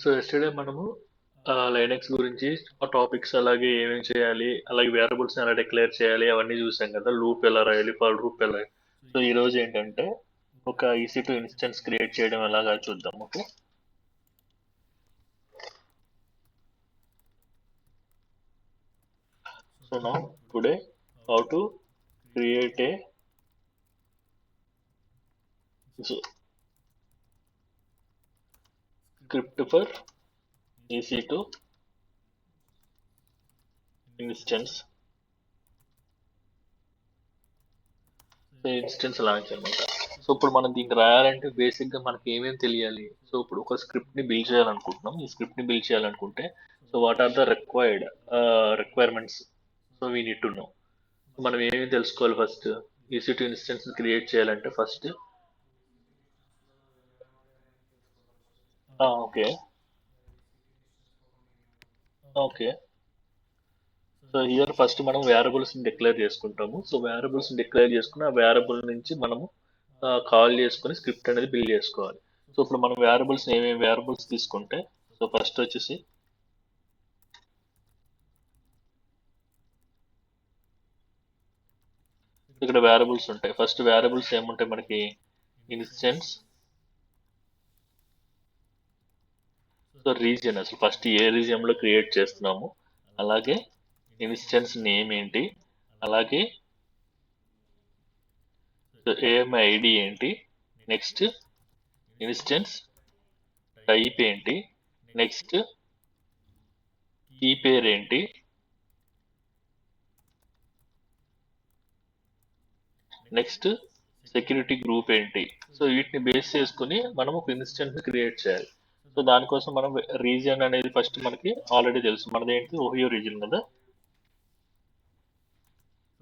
So yesterday మనము Linux గురించి ఆ టాపిక్స్ అలాగే ఏమేమి చేయాలి అలాగే వేరియబుల్స్ ఎలా డిక్లేర్ చేయాలి అవన్నీ చూసాం కదా లూప్ ఎలా రాయాలి ఫర్ లూప్ ఎలా. సో ఈ రోజు ఏంటంటే ఒక EC2 ఇన్స్టెన్స్ క్రియేట్ చేయడం ఎలాగా చూద్దాం. ఓకే, సో నా today how to create a script for EC2 instance instance launch అనమాట. సో ఇప్పుడు మనం దీన్ని రాయాలంటే బేసిక్ గా మనకి ఏమేమి తెలియాలి. సో ఇప్పుడు ఒక స్క్రిప్ట్ ని బిల్డ్ చేయాలనుకుంటున్నాం. ఈ స్క్రిప్ట్ ని బిల్డ్ చేయాలనుకుంటే so what are the requirements. So we need to know. మనం ఏమేమి తెలుసుకోవాలి. ఫస్ట్ EC2 ఇన్స్టెన్స్ క్రియేట్ చేయాలంటే first okay okay so here first మనం వేరియబుల్స్ ని డిక్లేర్ చేసుకుంటాము. సో వేరియబుల్స్ ని డిక్లేర్ చేసుకుని ఆ వేరియబుల్ నుంచి మనము కాల్ చేసుకుని స్క్రిప్ట్ అనేది బిల్డ్ చేసుకోవాలి. సో ఇప్పుడు మనం వేరియబుల్స్ ఏమేమి వేరియబుల్స్ తీసుకుంటే సో ఫస్ట్ వచ్చేసి ఇక్కడ వేరియబుల్స్ ఉంటాయి. ఫస్ట్ వేరియబుల్స్ ఏముంటాయి మనకి ఇన్స్టెన్స్, సో రీజియన్, అసలు ఫస్ట్ ఏ రీజియన్ లో క్రియేట్ చేస్తున్నాము, అలాగే ఇన్స్టెన్స్ నేమ్ ఏంటి, అలాగే AMI ఐడి ఏంటి, నెక్స్ట్ ఇన్స్టెన్స్ టైప్ ఏంటి, నెక్స్ట్ కీ పేర్ ఏంటి, నెక్స్ట్ సెక్యూరిటీ గ్రూప్ ఏంటి. సో వీటిని బేస్ చేసుకుని మనం ఒక ఇన్స్టెన్స్ క్రియేట్ చేయాలి. సో దానికోసం మనం రీజియన్ అనేది ఫస్ట్ మనకి ఆల్రెడీ తెలుసు, మనది ఏంటి ఓహియో రీజియన్ కదా.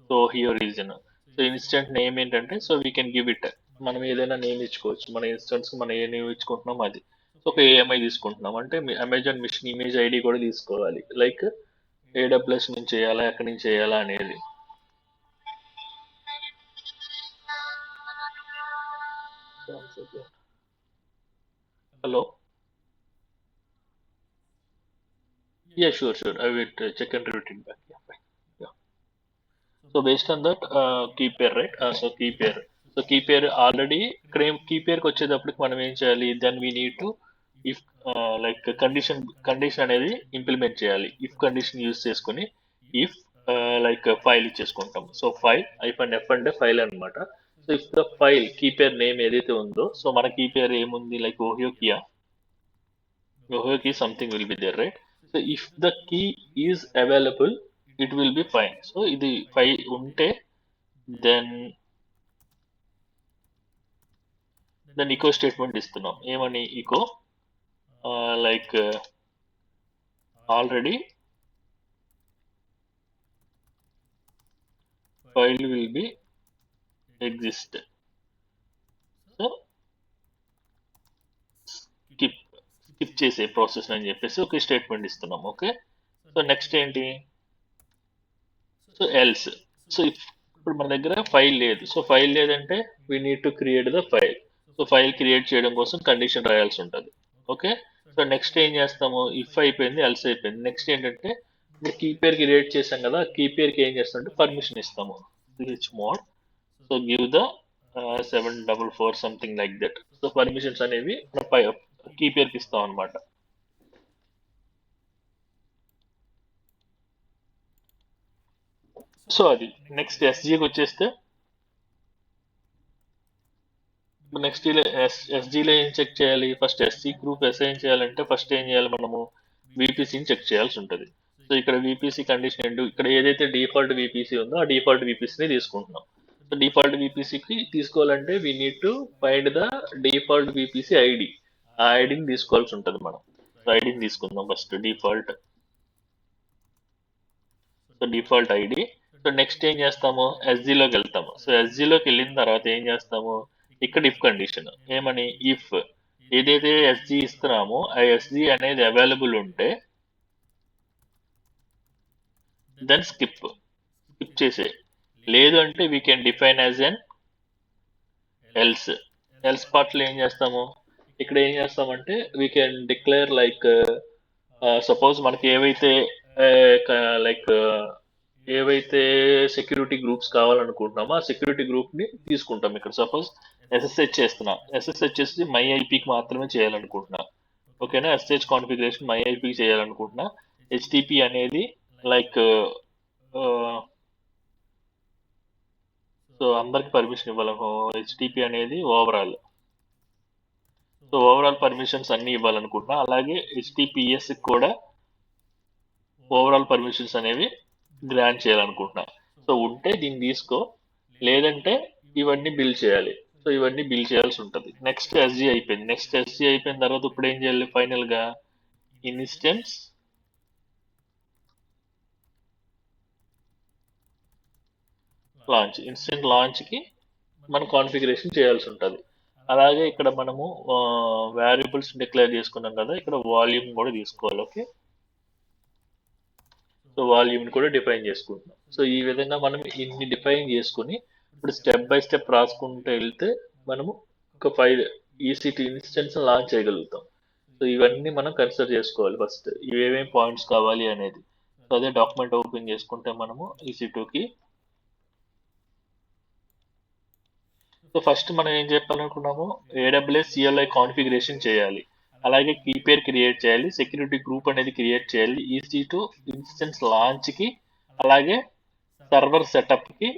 So Ohio region. So instant name ఏంటంటే so we can give it, మనం ఏదైనా నేమ్ ఇచ్చుకోవచ్చు. మన ఇన్స్టెన్స్ మనం ఏ నేమ్ ఇచ్చుకుంటున్నాం అది. సో ఒక AMI తీసుకుంటున్నాం అంటే అమెజాన్ మిషన్ ఇమేజ్ ఐడి కూడా తీసుకోవాలి. లైక్ AWS నుంచి చేయాలా ఎక్కడి నుంచి చేయాలా అనేది. Hello, yeah, sure. I will check and revert it back. Yeah, fine. Yeah. So based on that, key pair, right? So key pair. So key pair already ఇక్కడ key pair కి వచ్చేటప్పటికి మనం ఏం చేయాలి, then we need to if like condition అనేది implement చేయాలి. If condition use చేసుకుని if like file ఇచ్చేసుకుంటాం. సో ఫైల్ -f అంటే ఫైల్ అన్నమాట. So if the file key pair name ఏదైతే ఉందో సో మన కీ పేర్ ఏముంది, లైక్ ఓహియో కియా, Ohio key something will be there, right. So if the key is available it will be fine. So ఇది file ఉంటే then echo statement ఇస్తున్నాం. ఏమని echo like already file will be exist. So స్కిప్ చేసే process అని చెప్పేసి ఒక statement ఇస్తున్నాం. ఓకే, సో నెక్స్ట్ ఏంటి, సో ఎల్స్. సో ఇప్పుడు మన దగ్గర ఫైల్ లేదు. సో ఫైల్ లేదంటే we need to create the file. So file create చేయడం కోసం కండిషన్ రాయాల్సి ఉంటుంది. ఓకే, సో నెక్స్ట్ ఏం చేస్తాము, ఇఫ్ అయిపోయింది, ఎల్స్ అయిపోయింది. నెక్స్ట్ ఏంటంటే ఇప్పుడు కీ పేర్ క్రియేట్ చేసాం కదా, కీ పేర్కి ఏం చేస్తామంటే పర్మిషన్ ఇస్తాము. mod so give the 744 something like that. So permissions అనేవి కీ పేర్కి ఇస్తాం అనమాట. సో అది నెక్స్ట్ SGకి వచ్చేస్తే నెక్స్ట్ ఎస్జీలో ఏం చెక్ చేయాలి, ఫస్ట్ SC గ్రూప్ అసైన్ చేయాలంటే ఫస్ట్ ఏం చేయాలి, మనము VPCని చెక్ చేయాల్సి ఉంటుంది. సో ఇక్కడ VPC కండిషన్ ఏంటి, ఇక్కడ ఏదైతే డిఫాల్ట్ VPC ఉందో ఆ డిఫాల్ట్ VPCని తీసుకుంటున్నాం. సో డిఫాల్ట్ VPCకి తీసుకోవాలంటే we need to find the default VPC ID. ఆ ఐడిని తీసుకోవాల్సి ఉంటుంది మనం. సో ఐడిని తీసుకుందాం first, default ID. So next ఏం చేస్తాము, SGలోకి వెళ్తాము. సో SGలోకి వెళ్ళిన తర్వాత ఏం చేస్తాము, ఇక్కడ ఇఫ్ కండిషన్ ఏమని, ఇఫ్ ఏదైతే SG ఇస్తున్నామో ఆ SG అనేది అవైలబుల్ ఉంటే దెన్ స్కిప్ చేసే, లేదు అంటే we can define as N else. పార్ట్లో ఏం చేస్తాము, ఇక్కడ ఏం చేస్తామంటే we can declare like suppose మనకి ఏవైతే లైక్ ఏవైతే సెక్యూరిటీ గ్రూప్స్ కావాలనుకుంటున్నామో ఆ సెక్యూరిటీ గ్రూప్ ని తీసుకుంటాం. ఇక్కడ సపోజ్ ఎస్ఎస్హెచ్ చేస్తున్నా, ఎస్ఎస్హెచ్ చేసి మై ఐపీకి మాత్రమే చేయాలనుకుంటున్నా. ఓకేనా, ఎస్హెచ్ కాన్ఫిగరేషన్ మై ఐపీకి చేయాలనుకుంటున్నా. హెచ్టిపి అనేది లైక్ సో అందరికి పర్మిషన్ ఇవ్వాలను. హెచ్టిపి అనేది ఓవరాల్, సో ఓవరాల్ పర్మిషన్స్ అన్ని ఇవ్వాలనుకుంటున్నా. అలాగే హెచ్టిపిఎస్ కూడా ఓవరాల్ పర్మిషన్స్ అనేవి గ్రాంట్ చేయాలనుకుంటున్నా. సో ఉంటే దీన్ని తీసుకో, లేదంటే ఇవన్నీ బిల్ చేయాలి. సో ఇవన్నీ బిల్ చేయాల్సి ఉంటుంది. నెక్స్ట్ ఎస్జీ అయిపోయింది. నెక్స్ట్ ఎస్జీ అయిపోయిన తర్వాత ఇప్పుడు ఏం చేయాలి? ఫైనల్ గా ఇన్స్టెన్స్ లాంచ్, ఇన్స్టెంట్ లాంచ్ కి మనం కాన్ఫిగరేషన్ చేయాల్సి ఉంటుంది. అలాగే ఇక్కడ మనము వేరియబుల్స్ డిక్లేర్ చేసుకున్నాం కదా, ఇక్కడ వాల్యూమ్ కూడా తీసుకోవాలి. ఓకే, సో వాల్యూమ్ కూడా డిఫైన్ చేసుకుంటున్నాం. సో ఈ విధంగా మనం ఇన్ని డిఫైన్ చేసుకుని ఇప్పుడు స్టెప్ బై స్టెప్ రాసుకుంటూ వెళ్తే మనము ఒక 5 ఈసీటీ ఇన్స్టెన్స్ లాంచ్ చేయగలుగుతాం. సో ఇవన్నీ మనం కన్సిడర్ చేసుకోవాలి ఫస్ట్, ఇవేమేం పాయింట్స్ కావాలి అనేది. సో అదే డాక్యుమెంట్ ఓపెన్ చేసుకుంటే మనము EC2కి, సో ఫస్ట్ మనం ఏం చెప్పాలనుకున్నాము, AWS CLI కాన్ఫిగరేషన్ చేయాలి, అలాగే కీ పేర్ క్రియేట్ చేయాలి, సెక్యూరిటీ గ్రూప్ అనేది క్రియేట్ చేయాలి, EC2 ఇన్స్టెన్స్ లాంచ్ కి, అలాగే సర్వర్ సెటప్ కి,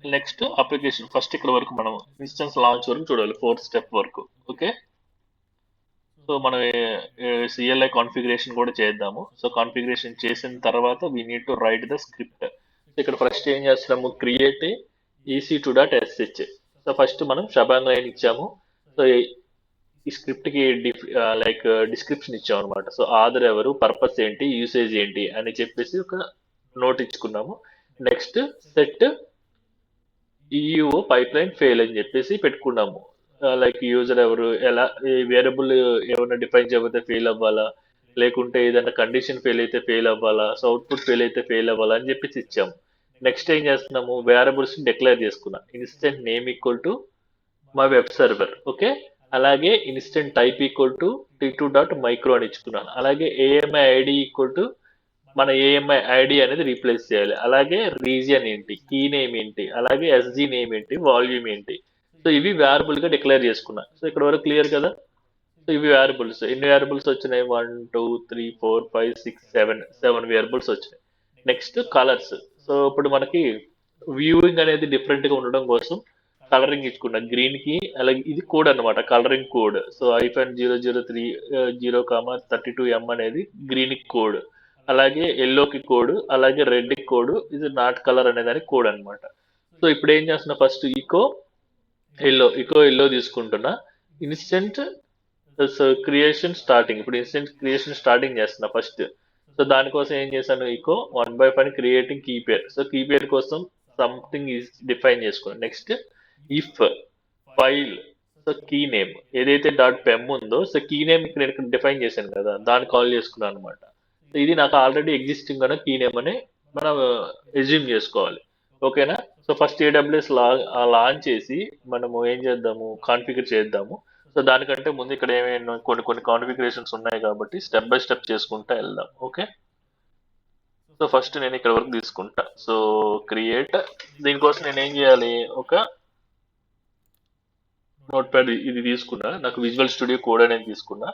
నెక్స్ట్ అప్లికేషన్. ఫస్ట్ ఇక్కడ వరకు మనం ఇన్స్టెన్స్ లాంచ్ వరకు చూడాలి, 4th స్టెప్ వరకు. ఓకే, సో మనం CLI కాన్ఫిగరేషన్ కూడా చేద్దాము. సో కాన్ఫిగరేషన్ చేసిన తర్వాత we need to write the script. ఇక్కడ ఫస్ట్ ఏం చేస్తున్నాము, క్రియేట్ EC2.sh. సో ఫస్ట్ మనం షబాంగ్ లైన్ ఇచ్చాము. సో ఈ స్క్రిప్ట్ కి లైక్ డిస్క్రిప్షన్ ఇచ్చాము అనమాట. సో ఆధర్ ఎవరు, పర్పస్ ఏంటి, యూసేజ్ ఏంటి అని చెప్పేసి ఒక నోట్ ఇచ్చుకున్నాము. Next set E U O pipeline fail అని చెప్పేసి పెట్టుకున్నాము. లైక్ యూజర్ ఎవరు, ఎలా వేరియబుల్ ఏమైనా డిఫైన్ చేయకపోతే ఫెయిల్ అవ్వాలా, లేకుంటే ఏదైనా కండిషన్ ఫెయిల్ అయితే ఫెయిల్ అవ్వాలా, సో అవుట్పుట్ ఫెయిల్ అయితే ఫెయిల్ అవ్వాలా అని చెప్పేసి ఇచ్చాము. నెక్స్ట్ ఏం చేస్తున్నాము, వేరియబుల్స్ డిక్లేర్ చేసుకున్నాం. ఇన్స్టెంట్ నేమ్ ఈక్వల్ టు మా వెబ్ సర్వర్. ఓకే, అలాగే instant type equal to t2.micro అని ఇచ్చుకున్నాను. అలాగే ఏఎంఐ ఐడి ఈక్వల్ టు మన ఏఎంఐ ఐడి అనేది రీప్లేస్ చేయాలి. అలాగే రీజియన్ ఏంటి, కీ నేమ్ ఏంటి, అలాగే ఎస్జీ నేమ్ ఏంటి, వాల్యూమ్ ఏంటి. సో ఇవి వేరియబుల్ గా డిక్లేర్ చేసుకున్నా. సో ఇక్కడ వరకు క్లియర్ కదా. సో ఇవి వేరియబుల్స్. ఎన్ని వేరియబుల్స్ వచ్చినాయి, 1 2 3 4 5 6 7 వేరియబుల్స్ వచ్చినాయి. Next colours. సో ఇప్పుడు మనకి వ్యూయింగ్ అనేది డిఫరెంట్ గా ఉండడం కోసం కలరింగ్ ఇచ్చుకున్నా. గ్రీన్ కి, అలాగే ఇది కోడ్ అన్నమాట, కలరింగ్ కోడ్. సో -003 0,32M అనేది గ్రీన్ కి కోడ్, అలాగే ఎల్లోకి కోడ్, అలాగే రెడ్ కి కోడ్, ఇది నాట్ కలర్ అనే దానికి కోడ్ అన్నమాట. సో ఇప్పుడు ఏం చేస్తున్నా, ఫస్ట్ ఇకో ఎల్లో తీసుకుంటున్నా. ఇన్స్టెంట్ క్రియేషన్ స్టార్టింగ్, ఇప్పుడు ఇన్స్టెంట్ క్రియేషన్ స్టార్టింగ్ చేస్తున్నా ఫస్ట్. సో దానికోసం ఏం చేశాను, echo 1/5 creating key pair. So key pair కోసం సంథింగ్ ఈజ్ డిఫైన్ చేసుకున్నాను. Next if file, so key name ఏదైతే .pem ఉందో, సో కీ నేమ్ ఇక్కడ డిఫైన్ చేశాను కదా, దాన్ని కాల్ చేసుకున్నాను అనమాట. సో ఇది నాకు ఆల్రెడీ ఎగ్జిస్టింగ్ అనే కీ నేమ్ అని మనం ఎజ్యూమ్ చేసుకోవాలి. ఓకేనా. సో ఫస్ట్ AWS లాంచ్ చేసి మనము ఏం చేద్దాము, కాన్ఫిగర్ చేద్దాము. సో దానికంటే ముందు ఇక్కడ ఏమైనా కొన్ని కాన్ఫిగరేషన్స్ ఉన్నాయి కాబట్టి స్టెప్ బై స్టెప్ చేసుకుంటా వెళ్దాం. ఓకే, సో ఫస్ట్ నేను ఇక్కడ వరకు తీసుకుంటా. సో క్రియేట్, దీనికోసం నేను ఏం చేయాలి, ఒక నోట్ ప్యాడ్ ఇది తీసుకున్నా, నాకు విజువల్ స్టూడియో కోడ్ అనేది తీసుకున్నా.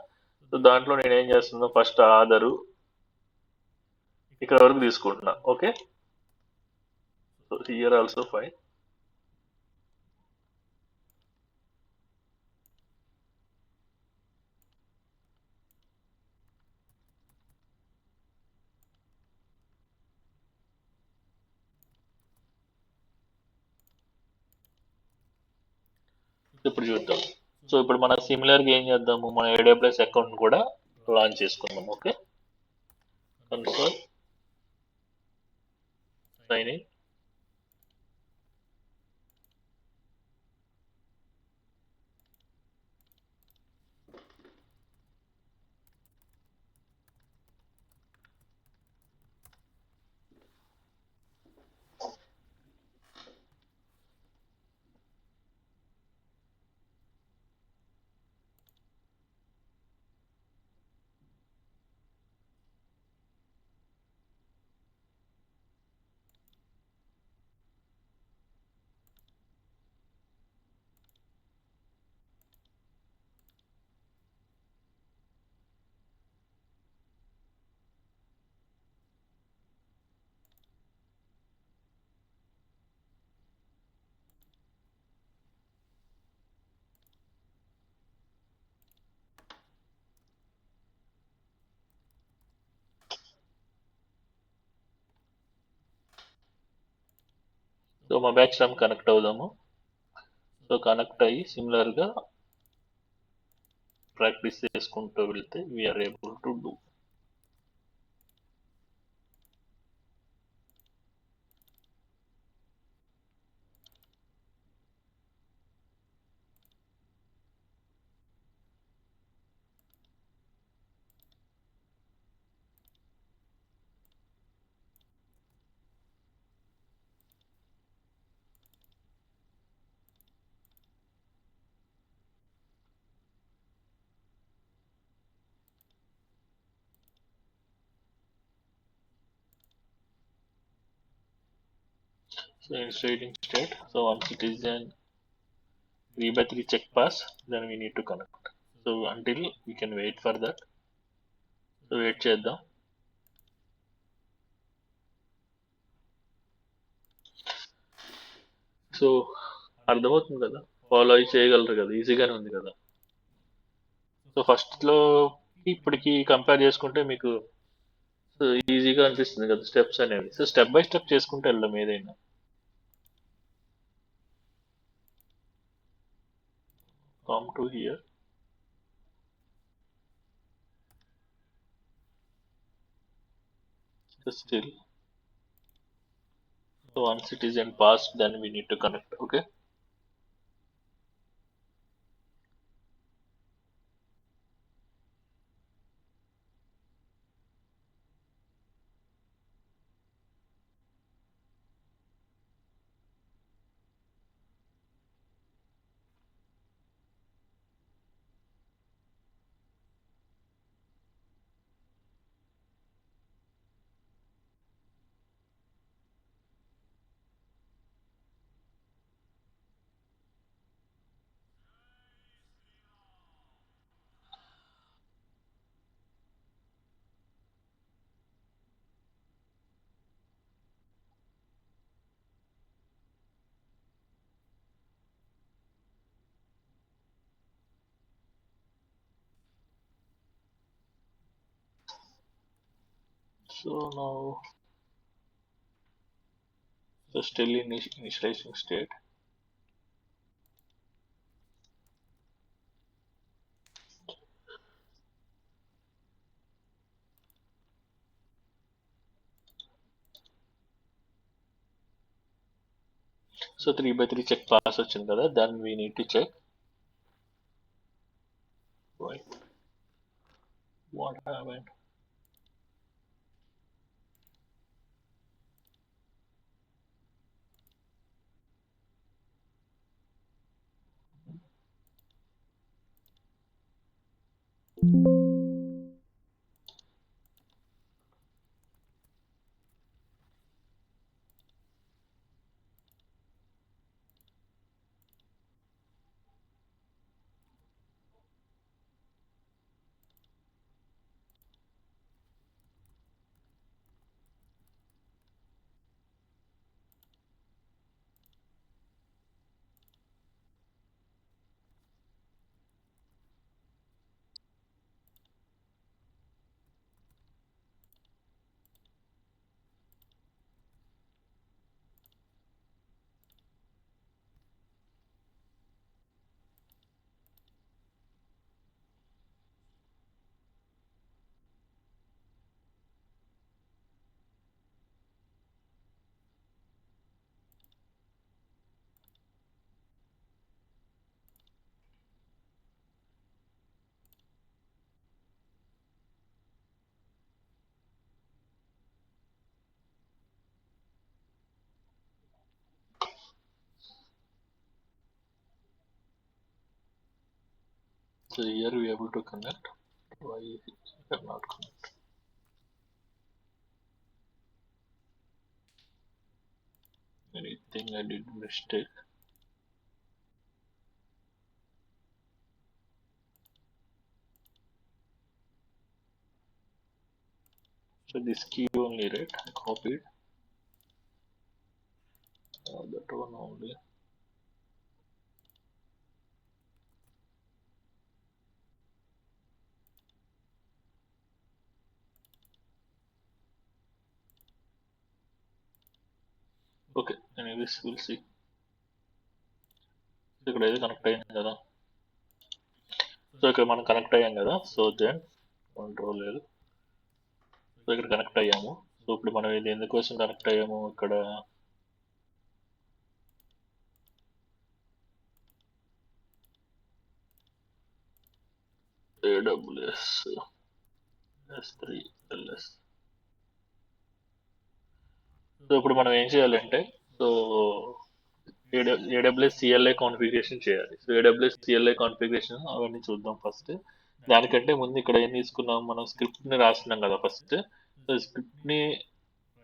సో దాంట్లో నేను ఏం చేస్తున్నా, ఫస్ట్ ఆధారు ఇక్కడ వరకు తీసుకుంటున్నా. Okay, so here also fine. ఇప్పుడు చూద్దాం. సో ఇప్పుడు మన సిమిలర్ గా ఏం చేద్దాము, మన AWS అకౌంట్ కూడా లాంచ్ చేసుకుందాం. Okay, console sign in. So మా బ్యాచ్ రమ్ కనెక్ట్ అవుదాము. సో కనెక్ట్ అయ్యి సిమిలర్గా ప్రాక్టీస్ చేసుకుంటూ వెళ్తే we're able to do. So in trading state, so once it is an 3x3 check pass, then we need to connect. So until we can wait for that. So wait చేద్దాం. So అర్థమవుతుంది కదా, follow అయి చేయగలరు కదా, ఈజీగానే ఉంది కదా. So ఫస్ట్లో ఇప్పటికి కంపేర్ చేసుకుంటే మీకు సో ఈజీగా అనిపిస్తుంది కదా స్టెప్స్ అనేవి. సో స్టెప్ బై స్టెప్ చేసుకుంటే వెళ్దాం ఏదైనా. Come to here. So still, so once it is in pass, then we need to connect. Okay. So now, so still in initializing state. So 3x3 check pass వచ్చింది కదా, then we need to check. Right. What happened? So here we are able to connect. Why is it cannot connect? Anything I did mistake? So this key only, right? I copied that one only. Okay, anyways will see. ఇక్కడ ఏది connect అయింది కదా. So ఇక్కడ మనం connect అయ్యాం కదా. So then control లేదు. So ఇక్కడ కనెక్ట్ అయ్యాము. సో ఇప్పుడు మనం ఇది ఎందుకోసం కనెక్ట్ అయ్యాము ఇక్కడ AWS S3 LS. సో ఇప్పుడు మనం ఏం చేయాలంటే, సో AWS CLI కాన్ఫిగరేషన్ చేయాలి. సో AWS CLI కాన్ఫిగరేషన్ అవన్నీ చూద్దాం ఫస్ట్. దానికంటే ముందు ఇక్కడ ఏం తీసుకున్నాం, మనం స్క్రిప్ట్ ని రాస్తున్నాం కదా ఫస్ట్. సో స్క్రిప్ట్ ని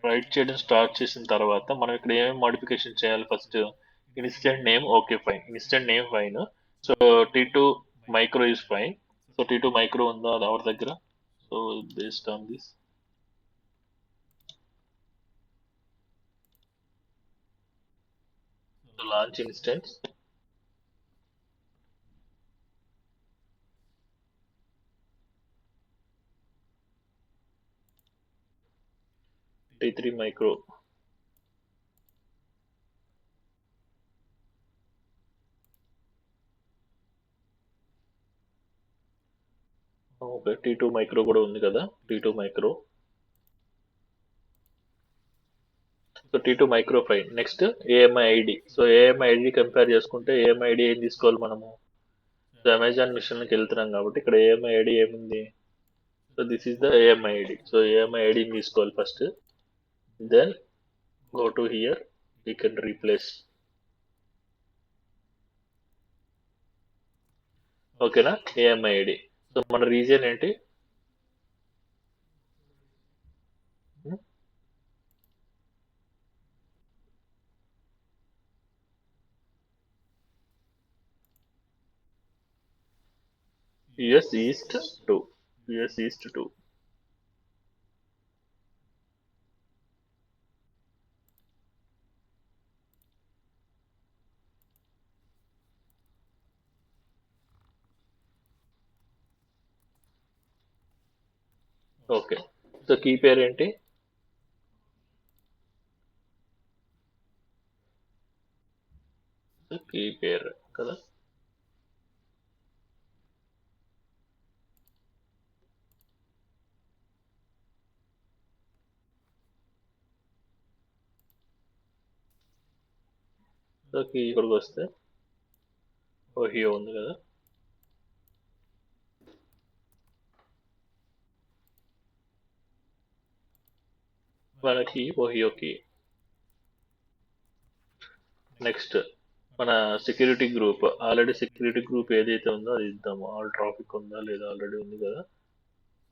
రైట్ చేయడం స్టార్ట్ చేసిన తర్వాత మనం ఇక్కడ ఏమేమి మోడిఫికేషన్ చేయాలి first. Instant name okay fine, instant name fine. So T2 micro is fine. So T2 micro ఉందా అది ఎవరి దగ్గర. So based on this launch instance. T3 micro. Okay, T2 micro కూడా ఉంది కదా. T2 micro. So T2 micro fine. Next AMI ID. So AMI ID compare చేసుకుంటే AMI ID ఏం తీసుకోవాలి మనము. సో అమెజాన్ మిషన్కి వెళ్తున్నాం కాబట్టి ఇక్కడ AMI ఐడి ఏముంది. So this is the AMI ID. So AMI ఐడిని తీసుకోవాలి ఫస్ట్. Then go to here, we can replace. ఓకేనా, AMI ఐడి. సో మన రీజియన్ ఏంటి. US East 2. US East 2. Okay, so key పేరు ఏంటి. కీ పేరు కదా. సో కీ ఇక్కడికి వస్తే ఓహియో ఉంది కదా. మనకి ఓహియోకి. నెక్స్ట్ మన security group, already security group ఏదైతే ఉందో అది ఇద్దాము. ఆల్ ట్రాఫిక్ ఉందా లేదా, ఆల్రెడీ ఉంది కదా.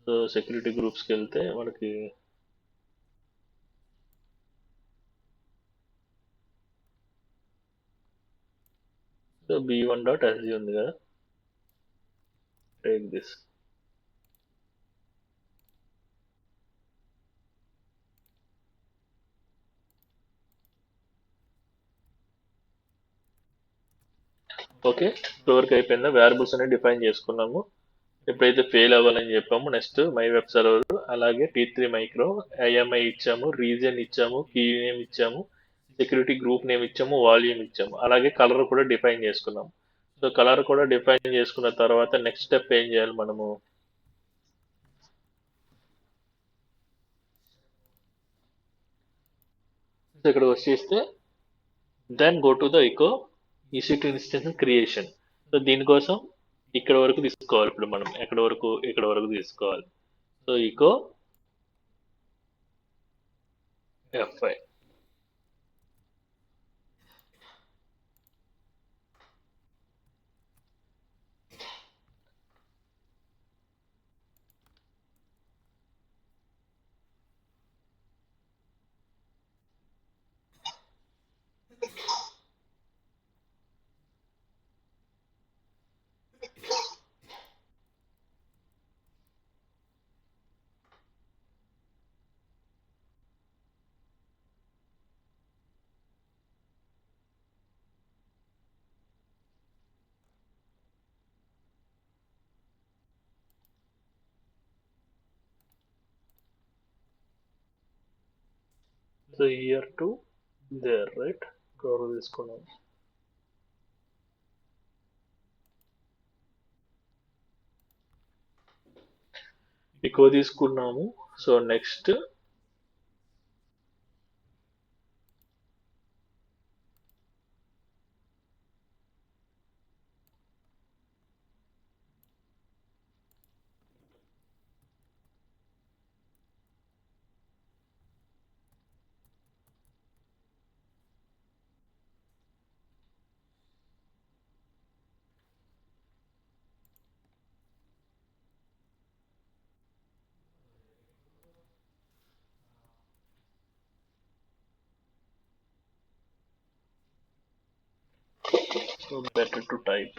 సో సెక్యూరిటీ గ్రూప్స్కి వెళ్తే మనకి సో B1.SG ఉంది కదా. Take this. ఓకే, ఫ్లోర్కి అయిపోయిందా. వేరియబుల్స్ అనేది డిఫైన్ చేసుకున్నాము. ఎప్పుడైతే ఫెయిల్ అవ్వాలని చెప్పాము, నెక్స్ట్ మై వెబ్ సర్వర్, అలాగే T3 మైక్రో, IMI ఇచ్చాము, రీజియన్ ఇచ్చాము, కీ నేమ్ ఇచ్చాము, సెక్యూరిటీ గ్రూప్ నేమ్ ఇచ్చాము, వాల్యూమ్ ఇచ్చాము, అలాగే కలర్ కూడా డిఫైన్ చేసుకున్నాము. సో కలర్ కూడా డిఫైన్ చేసుకున్న తర్వాత నెక్స్ట్ స్టెప్ ఏం చేయాలి మనము. సో ఇక్కడ వచ్చేస్తే then go to the echo EC2 instance creation. So దీనికోసం ఇక్కడ వరకు తీసుకోవాలి. ఇప్పుడు మనం ఎక్కడ వరకు, ఇక్కడ వరకు తీసుకోవాలి. So echo F5. So here to there right. Cover తీసుకున్నాం. ఎక్కువ తీసుకున్నాము. So next so better to type.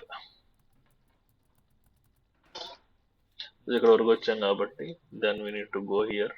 ఇక్కడ వరకు వచ్చాం కాబట్టి then we need to go here.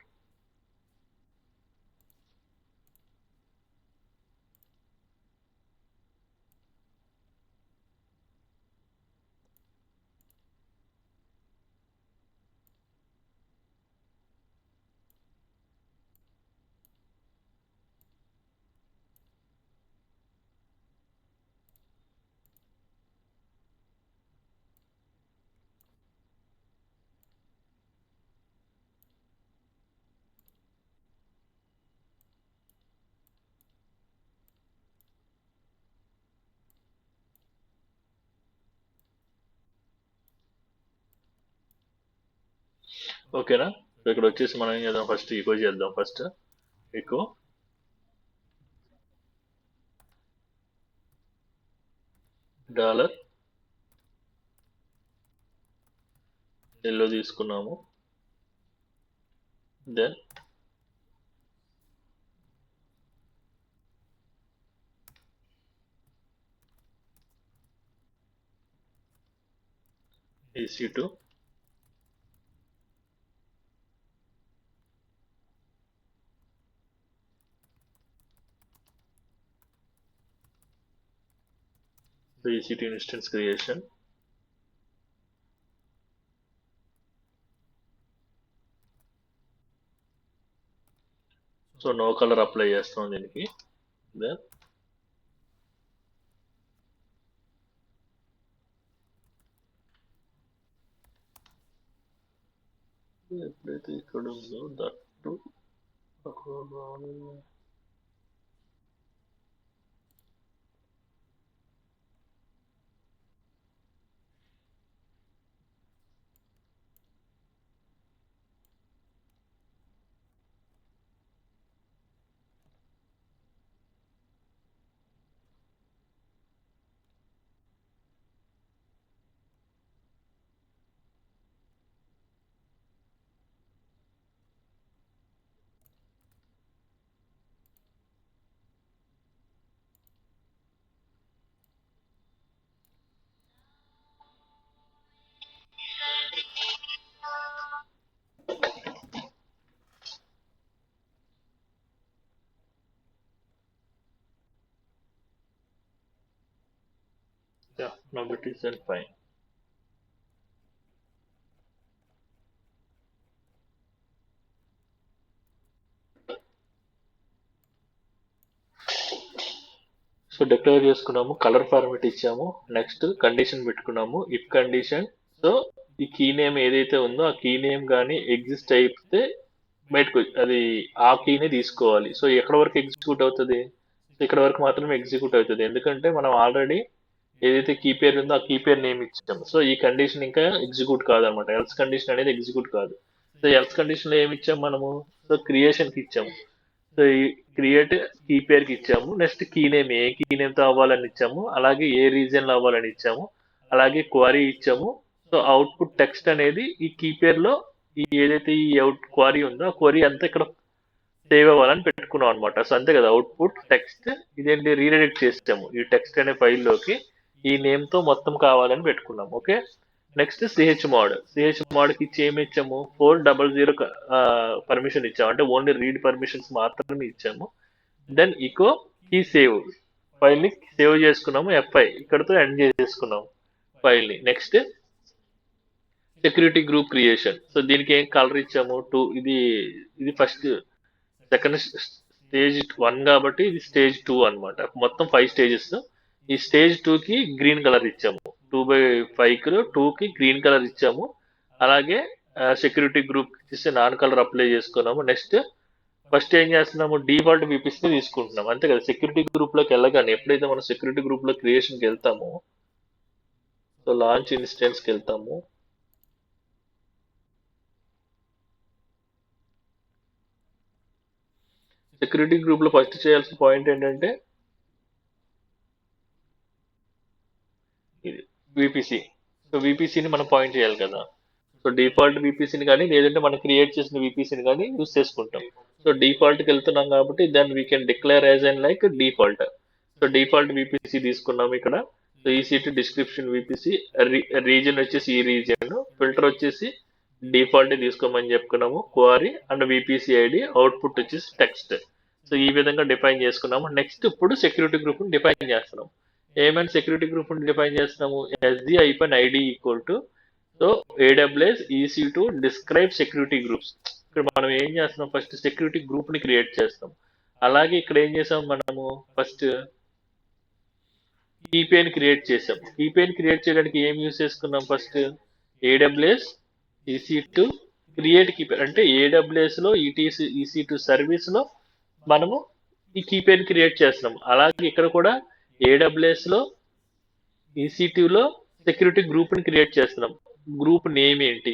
ఓకేనా? సో ఇక్కడ వచ్చేసి మనం ఏం చేద్దాం, ఫస్ట్ ఈకో చేద్దాం. ఫస్ట్ ఈకో డాలర్ ఎల్లో తీసుకున్నాము. Then EC2 so EC2 instance creation. So no colour apply చేస్తాం దీనికి. దెన్ ఎప్పుడైతే ఇక్కడ ఉందో that yeah, now it is and fine. So declare చేసుకున్నాము, కలర్ ఫార్మేట్ ఇచ్చాము, నెక్స్ట్ కండిషన్ పెట్టుకున్నాము, ఇఫ్ కండిషన్. సో ఈ కీ నేమ్ ఏదైతే ఉందో ఆ కీ నేమ్ కానీ ఎగ్జిస్ట్ అయితే బయటకు అది ఆ కీని తీసుకోవాలి. సో ఎక్కడ వరకు ఎగ్జిక్యూట్ అవుతుంది, ఇక్కడ వరకు మాత్రమే ఎగ్జిక్యూట్ అవుతుంది, ఎందుకంటే మనం ఆల్రెడీ ఏదైతే కీ పేరు ఉందో ఆ కీ పేరు నేమ్ ఇచ్చాము. సో ఈ కండిషన్ ఇంకా ఎగ్జిక్యూట్ కాదనమాట, ఎల్స్ కండిషన్ అనేది ఎగ్జిక్యూట్ కాదు. సో ఎల్స్ కండిషన్ లో ఏమి ఇచ్చాము మనము, సో క్రియేషన్ కి ఇచ్చాము. సో ఈ క్రియేట్ కీ పేరుకి ఇచ్చాము, నెక్స్ట్ కీ నేమ్ ఏ కీ నేమ్ తో అవ్వాలని ఇచ్చాము, అలాగే ఏ రీజన్ లో అవ్వాలని ఇచ్చాము, అలాగే క్వారీ ఇచ్చాము. సో అవుట్పుట్ టెక్స్ట్ అనేది ఈ కీ పేరులో ఈ ఏదైతే ఈ అవుట్ క్వారీ ఉందో ఆ క్వారీ అంతా ఇక్కడ సేవ్ అవ్వాలని పెట్టుకున్నాం అనమాట. సో అంతే కదా, అవుట్పుట్ టెక్స్ట్ ఇదేంటి రీఎడిట్ చేసాము ఈ టెక్స్ట్ అనే ఫైల్లోకి ఈ నేమ్ తో మొత్తం కావాలని పెట్టుకున్నాం. ఓకే, నెక్స్ట్ సిహెచ్ మోడ్కి ఇచ్చి ఏమి ఇచ్చాము, 400 పర్మిషన్ ఇచ్చాము, అంటే ఓన్లీ రీడ్ పర్మిషన్స్ మాత్రమే ఇచ్చాము. దెన్ ఇకో కీ సేవ్, ఫైల్ని సేవ్ చేసుకున్నాము, FI ఇక్కడతో ఎండ్ చేసుకున్నాము ఫైల్ని. Next security group creation. So దీనికి ఏం కలర్ ఇచ్చాము, ఇది ఫస్ట్ సెకండ్ స్టేజ్ 1 కాబట్టి ఇది స్టేజ్ 2 అన్నమాట. మొత్తం 5 స్టేజెస్. ఈ స్టేజ్ 2 కి గ్రీన్ కలర్ ఇచ్చాము. 2/5 2 కి గ్రీన్ కలర్ ఇచ్చాము. అలాగే సెక్యూరిటీ గ్రూప్ ఇచ్చేసి నాన్ కలర్ అప్లై చేసుకున్నాము. నెక్స్ట్ ఫస్ట్ ఏం చేస్తున్నాము, డిఫాల్ట్ VPC తీసుకుంటున్నాం అంతే కదా. సెక్యూరిటీ గ్రూప్ లోకి వెళ్ళగానే ఎప్పుడైతే మనం సెక్యూరిటీ గ్రూప్ లో క్రియేషన్కి వెళ్తామో, సో లాంచ్ ఇన్స్టెన్స్ కి వెళ్తాము. సెక్యూరిటీ గ్రూప్ లో ఫస్ట్ చేయాల్సిన పాయింట్ ఏంటంటే ఇది VPC. సో VPCని మనం పాయింట్ చేయాలి కదా. సో డిఫాల్ట్ VPCని కానీ లేదంటే మనం క్రియేట్ చేసిన VPCని కానీ యూస్ చేసుకుంటాం. సో డిఫాల్ట్కి వెళ్తున్నాం కాబట్టి then we can declare as and like default. So default VPC తీసుకున్నాం ఇక్కడ. So EC2 description VPC, reason వచ్చేసి ఈ రీజన్, ఫిల్టర్ వచ్చేసి డిఫాల్ట్ తీసుకోమని చెప్పుకున్నాము, quarry and VPC ID, output వచ్చేసి టెక్స్ట్. సో ఈ విధంగా డిఫైన్ చేసుకున్నాము. నెక్స్ట్ ఇప్పుడు సెక్యూరిటీ గ్రూప్ ని డిఫైన్ చేస్తున్నాం. ఏమైనా సెక్యూరిటీ గ్రూప్ ని డిఫైన్ చేస్తున్నాము, SD-ID equal to so AWS EC2 describe security groups. ఇక్కడ మనం ఏం చేస్తున్నాం, ఫస్ట్ సెక్యూరిటీ గ్రూప్ ని క్రియేట్ చేస్తాం. అలాగే ఇక్కడ ఏం చేసాం, మనము ఫస్ట్ కీపేని క్రియేట్ చేసాం. కీపేని క్రియేట్ చేయడానికి ఏం యూస్ చేసుకున్నాం, first AWS EC2 create key pair అంటే AWS లో EC2 సర్వీస్ లో మనము ఈ కీపేని క్రియేట్ చేస్తున్నాం. అలాగే ఇక్కడ కూడా AWS లో EC2 లో సెక్యూరిటీ గ్రూప్ ని క్రియేట్ చేస్తున్నాం. గ్రూప్ నేమ్ ఏంటి,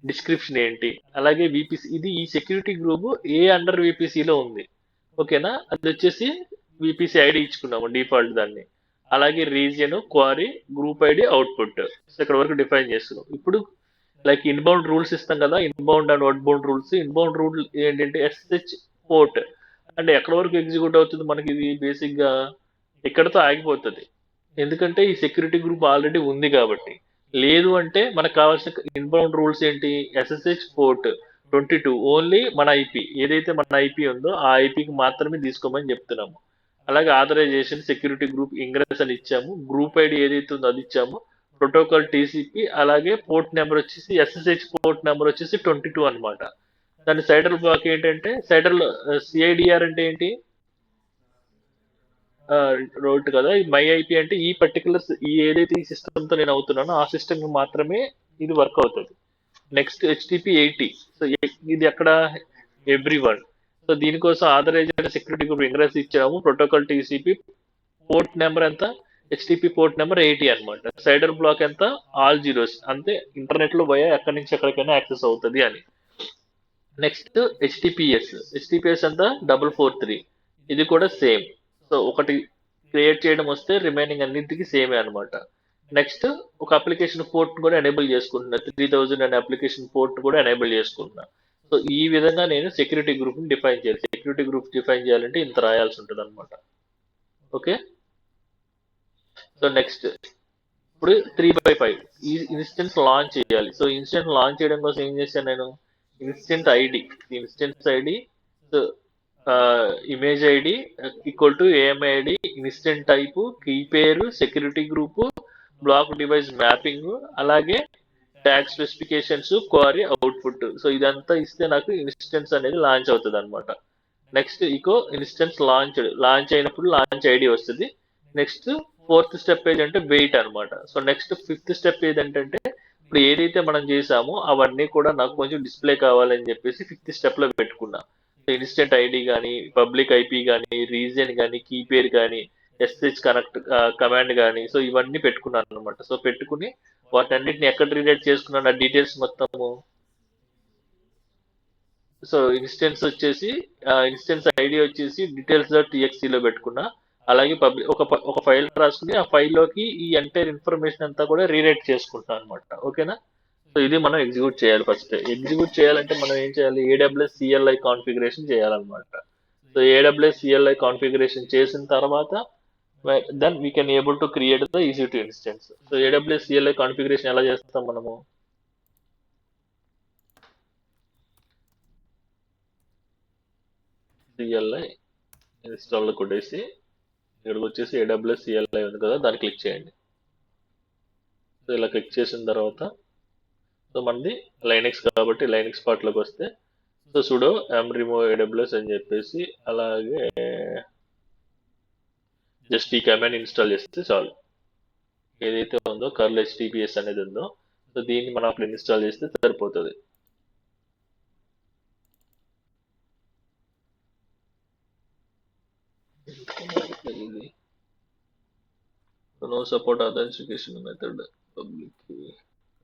డిస్క్రిప్షన్ ఏంటి, అలాగే VPC. ఇది ఈ security group A under VPC లో ఉంది, ఓకేనా. అది వచ్చేసి VPC ID ఇచ్చుకున్నాము డిఫాల్ట్ దాన్ని. అలాగే region, quarry, group ID, output. So ఇక్కడ వరకు డిఫైన్ చేస్తున్నాం. ఇప్పుడు లైక్ ఇన్బౌండ్ రూల్స్ ఇస్తాం కదా, inbound and outbound rules. Inbound rule ఏంటంటే SSH పోర్ట్ అంటే ఎక్కడ వరకు ఎగ్జిక్యూట్ అవుతుంది మనకి, ఇది బేసిక్ గా ఇక్కడతో ఆగిపోతుంది. ఎందుకంటే ఈ సెక్యూరిటీ గ్రూప్ ఆల్రెడీ ఉంది కాబట్టి. లేదు అంటే మనకు కావాల్సిన ఇన్బౌండ్ రూల్స్ ఏంటి, SSH పోర్ట్ 22 ఓన్లీ మన IP ఏదైతే మన IP ఉందో ఆ IPకి మాత్రమే తీసుకోమని చెప్తున్నాము. అలాగే ఆథరైజేషన్ సెక్యూరిటీ గ్రూప్ ఇంగ్రెస్ అని ఇచ్చాము. గ్రూప్ ID ఏదైతే ఉందో అది ఇచ్చాము. ప్రోటోకాల్ TCP, అలాగే పోర్ట్ నెంబర్ వచ్చేసి SSH పోర్ట్ నెంబర్ వచ్చేసి 22 అన్నమాట. దాని సైడర్ బ్లాక్ ఏంటంటే సైడర్ CIDR అంటే ఏంటి, రోట్ కదా. ఈ మై IP అంటే ఈ పర్టికులర్ ఈ ఏదైతే ఈ సిస్టమ్ తో నేను అవుతున్నానో ఆ సిస్టమ్ కి మాత్రమే ఇది వర్క్ అవుతుంది. Next HTTP 80. సో ఇది అక్కడ ఎవ్రీ1. సో దీనికోసం ఆథరైజ్డ్ సెక్యూరిటీ గ్రూప్ ఇంగ్రెస్ ఇచ్చాము. ప్రోటోకాల్ TCP పోర్ట్ నెంబర్ ఎంత, HTTP పోర్ట్ నెంబర్ 80 అన్నమాట. సైడర్ బ్లాక్ ఎంత, ఆల్ జీరోస్, అంతే. ఇంటర్నెట్ లో పోయా ఎక్కడి నుంచి ఎక్కడికైనా యాక్సెస్ అవుతుంది అని. నెక్స్ట్ HTTPS ఎంత, 443. ఇది కూడా సేమ్. సో ఒకటి క్రియేట్ చేయడం వస్తే రిమైనింగ్ అన్నింటికి సేమే అనమాట. నెక్స్ట్ ఒక అప్లికేషన్ పోర్ట్ కూడా ఎనేబుల్ చేసుకుంటున్నా, 3000 అనే అప్లికేషన్ పోర్ట్ కూడా ఎనేబుల్ చేసుకుంటున్నా. సో ఈ విధంగా నేను సెక్యూరిటీ గ్రూప్ ని డిఫైన్ చేయాలి. సెక్యూరిటీ గ్రూప్ డిఫైన్ చేయాలంటే ఇంత రాయాల్సి ఉంటుంది అనమాట. ఓకే. సో నెక్స్ట్ ఇప్పుడు 3/5 ఈ ఇన్స్టెన్స్ లాంచ్ చేయాలి. సో ఇన్స్టెన్స్ లాంచ్ చేయడం కోసం ఏం చేశాను నేను, instance ID so image ID equal to AMI ID, instant type, key పేరు, security group, block device mapping, అలాగే tag specifications, query, output. So ఇదంతా ఇస్తే నాకు ఇన్స్టెన్స్ అనేది లాంచ్ అవుతుంది అనమాట. నెక్స్ట్ ఇన్స్టెన్స్ లాంచ్ అయినప్పుడు లాంచ్ ID వస్తుంది. నెక్స్ట్ 4th స్టెప్ ఏదంటే వెయిట్ అనమాట. సో నెక్స్ట్ 5th స్టెప్ ఏదంటే ఇప్పుడు ఏదైతే మనం చేసామో అవన్నీ కూడా నాకు కొంచెం డిస్ప్లే కావాలని చెప్పేసి 5th స్టెప్ లో పెట్టుకున్నా. ఇన్స్టెంట్ ID కానీ, పబ్లిక్ IP కానీ, రీజియన్ కానీ, కీ పేరు కానీ, SSH కనెక్ట్ కమాండ్ కానీ, సో ఇవన్నీ పెట్టుకున్నాను అనమాట. సో పెట్టుకుని వాటన్నిటిని ఎక్కడ రిలేట్ చేసుకున్నాను ఆ డీటెయిల్స్ మొత్తము. సో ఇన్స్టెన్స్ వచ్చేసి ఇన్స్టెన్స్ ID వచ్చేసి details.txt లో పెట్టుకున్నా. అలాగే ఒక ఫైల్ రాసుకుని ఆ ఫైల్లోకి ఈ ఎంటైర్ ఇన్ఫర్మేషన్ అంతా కూడా రీరైట్ చేసుకుంటాను అనమాట. ఓకేనా. సో ఇది మనం ఎగ్జిక్యూట్ చేయాలి. ఫస్ట్ ఎగ్జిక్యూట్ చేయాలంటే మనం ఏం చేయాలి, AWS CLI కాన్ఫిగరేషన్ చేయాలన్నమాట. సో AWS CLI కాన్ఫిగరేషన్ చేసిన తర్వాత then we can able to create the EC2 instance. So AWS CLI configuration ఎలా చేస్తాం మనము, CLI ఇన్స్టాల్ కొట్టేసి ఇక్కడికి వచ్చేసి AWS CLI ఉంది కదా, దాన్ని క్లిక్ చేయండి. సో ఇలా క్లిక్ చేసిన తర్వాత సో మనది లైనెక్స్ కాబట్టి లైనెక్స్ పార్ట్లోకి వస్తే సో sudo remove aws అని చెప్పేసి అలాగే జస్ట్ ఈ కమాండ్ ఇన్స్టాల్ చేస్తే చాలు. ఏదైతే ఉందో కర్ల్ https అనేది ఉందో సో దీన్ని మనం అక్కడ ఇన్స్టాల్ చేస్తే సరిపోతుంది. No support authentication method public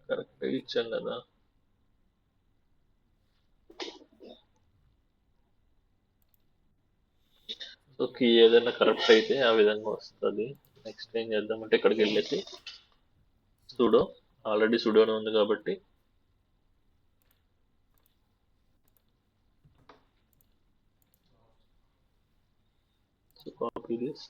correct ఇచ్చాం కదా. సో కీ ఏదైనా కరెక్ట్ అయితే ఆ విధంగా వస్తుంది. నెక్స్ట్ ఏం చేద్దామంటే ఇక్కడికి వెళ్ళేసి sudo ఆల్రెడీ సుడోనే ఉంది కాబట్టి so copy this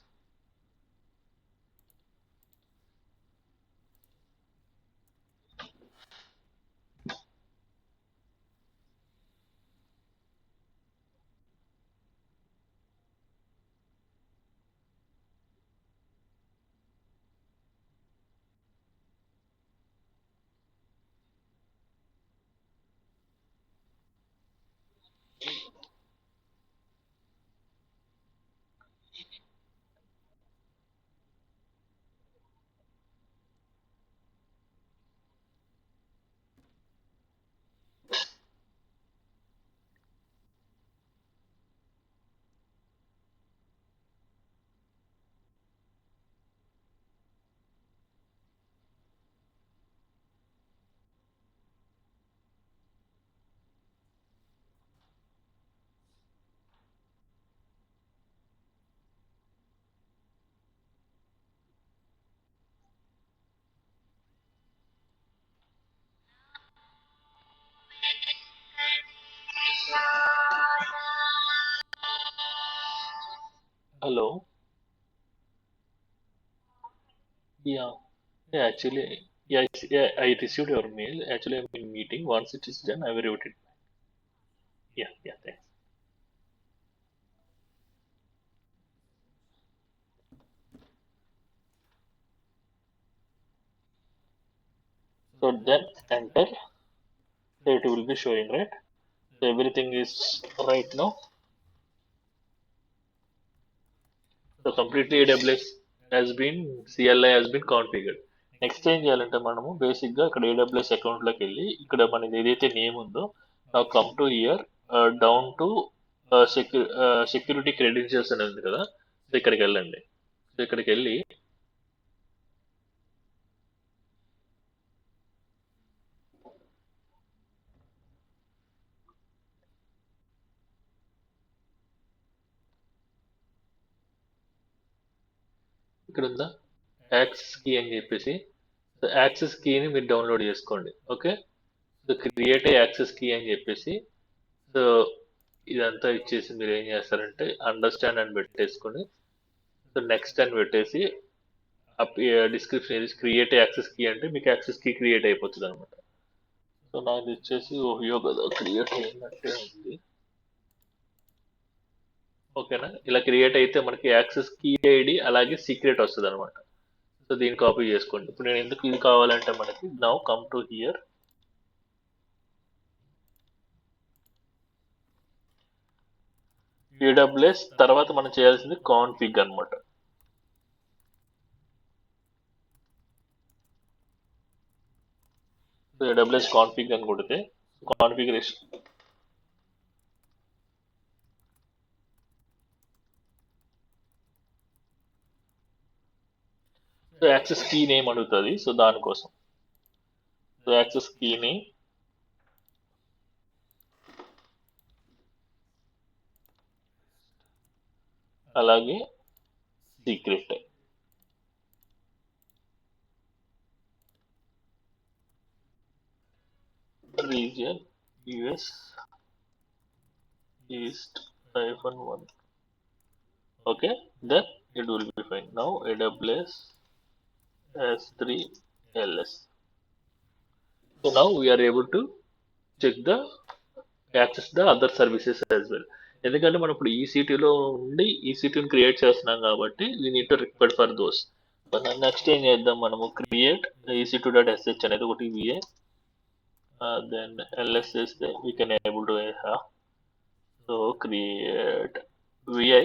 hello yeah actually yeah, I received your mail. Actually I'm in meeting. Once it is done I will revert it. Yeah, thanks. So then enter, so it will be showing, right? So everything is right now. So completely AWS has been CLI has been configured. Next ఏం చేయాలంటే మనము బేసిక్గా ఇక్కడ AWS అకౌంట్లోకి వెళ్ళి ఇక్కడ మనది ఏదైతే నేమ్ ఉందో come to year down to security credentials అనేది ఉంది కదా. సో ఇక్కడికి వెళ్ళండి. సో ఇక్కడికి వెళ్ళి ఇక్కడ ఉందా యాక్సెస్ కీ అని చెప్పేసి, సో యాక్సెస్ కీని మీరు డౌన్లోడ్ చేసుకోండి. Okay, so create access key అని చెప్పేసి సో ఇదంతా ఇచ్చేసి మీరు ఏం చేస్తారంటే అండర్స్టాండ్ అని పెట్టేసుకొని సో నెక్స్ట్ అని పెట్టేసి డిస్క్రిప్షన్ ఇది క్రియేట్ యాక్సెస్ కీ అంటే మీకు యాక్సెస్ కీ క్రియేట్ అయిపోతుంది అనమాట. సో నాకు ఇచ్చేసి ఓహో కదా క్రియేట్ అయినట్టే ఉంది. ఓకేనా, ఇలా క్రియేట్ అయితే మనకి యాక్సెస్ కీ ఐడి అలాగే సీక్రెట్ వస్తుంది అనమాట. సో దీన్ని కాపీ చేసుకోండి. ఇప్పుడు నేను ఎందుకు ఇది కావాలంటే మనకి now come to hear, AWS తర్వాత మనం చేయాల్సింది కాన్ఫిగ్ అనమాట. సో AWS కాన్ఫిగ్ అని కొడితే configuration so access key name అడుగుతుంది. సో దానికోసం సో యాక్సెస్ కీని అలాగే secret region US East -1. Okay, then it will be fine. Now AWS S3 LS. So now we are able to check the access the other services as well. ఎందుకంటే మనం ఇప్పుడు EC2లో ఉండి EC2ని create చేస్తున్నాం కాబట్టి we need to require for those. Next ఏం చేద్దాం, మనము create EC2.sh అనేది ఒకటి VA, దెన్ LS చేస్తే we can able to So create vi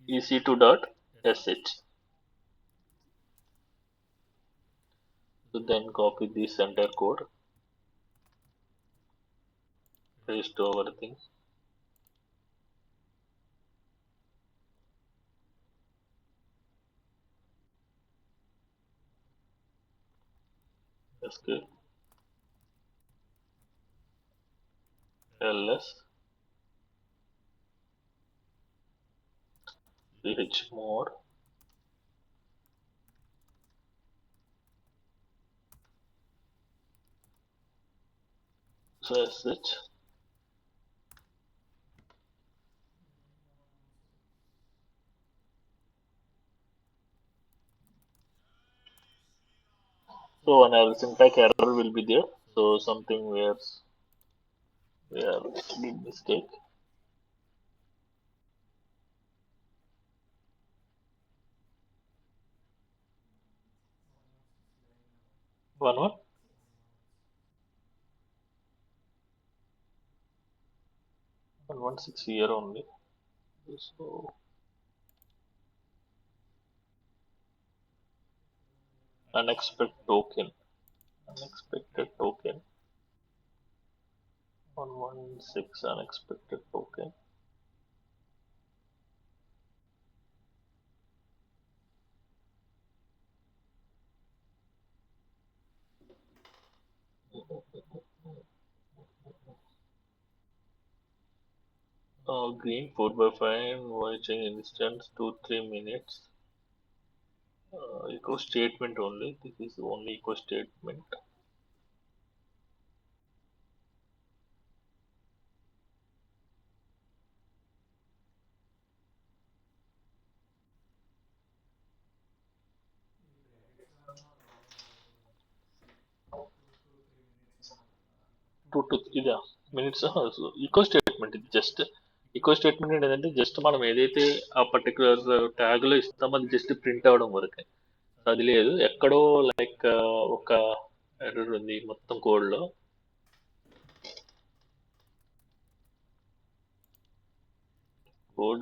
ec2.sh. So then copy this entire code, paste over thing. Escape ls chmod so sh. So an syntax error will be there. So something where did mistake. One 116 here only. So unexpected token 116 unexpected token. Green 4x5 watching instance 2-3 minutes. Echo statement only. This is only echo statement. ఇదా minutes eco statement ఇది just eco statement ఏంటంటే just మనం ఏదైతే ఆ particular tag లో ఇస్తామో అది just print అవడం వరకే అది లేదు ఎక్కడో లైక్ ఒక ఎర్రర్ ఉంది మొత్తం కోడ్ లో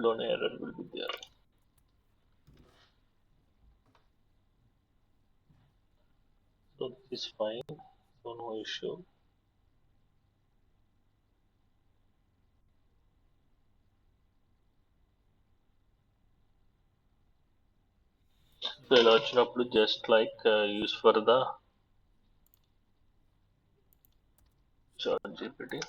లోనే error will be there so this is fine so no issue so ఇలా వచ్చినప్పుడు just like use for the ChatGPT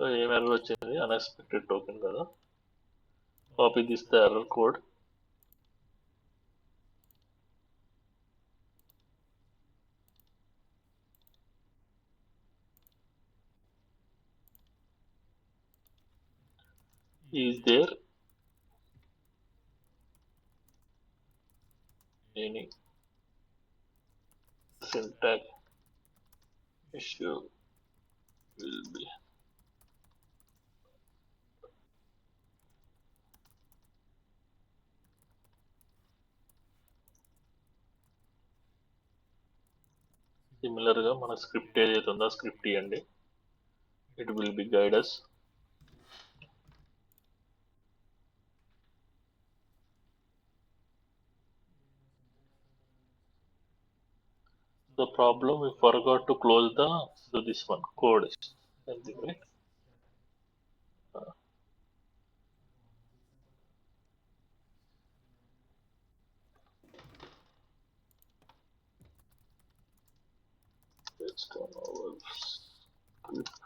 so ఏం ఎర్రర్ వచ్చింది అన్ఎక్స్పెక్టెడ్ టోకెన్ కదా copy this the error code is there any syntax issue will be similar గా మన script ఏదైతే ఉందో script ఇవ్వండి it will B guide us the problem we forgot to close the so this one code something right let's turn over script